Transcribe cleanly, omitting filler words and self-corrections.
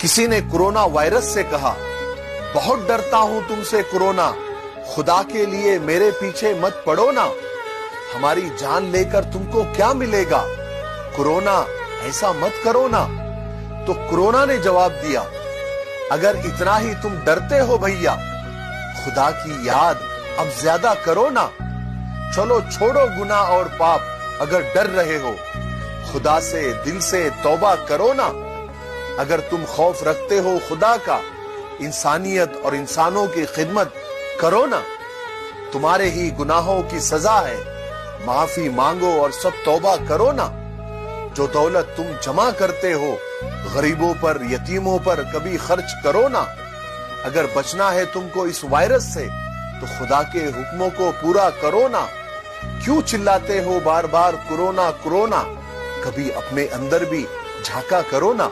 किसी ने corona virus से कहा, बहुत डरता हूं तुमसे कोरोना, खुदा के लिए मेरे पीछे मत पड़ो ना, हमारी जान लेकर तुमको क्या मिलेगा, कोरोना ऐसा मत करो ना। तो कोरोना ने जवाब दिया, अगर इतना ही तुम डरते हो भैया, खुदा की याद अब ज्यादा करो ना। चलो छोड़ो गुनाह और पाप, अगर डर रहे हो खुदा से दिल से तौबा करो ना। अगर तुम खौफ रखते हो खुदा का, इंसानियत और इंसानों की खिदमत करो ना। तुम्हारे ही गुनाहों की सजा है, माफी मांगो और सब तौबा करो ना। जो दौलत तुम जमा करते हो गरीबों पर, यतीमों पर कभी खर्च करो ना। अगर बचना है तुमको इस वायरस से तो खुदा के हुक्मों को पूरा करो ना। क्यों चिल्लाते हो बार बार कोरोना कोरोना, कभी अपने अंदर भी झांका करो ना।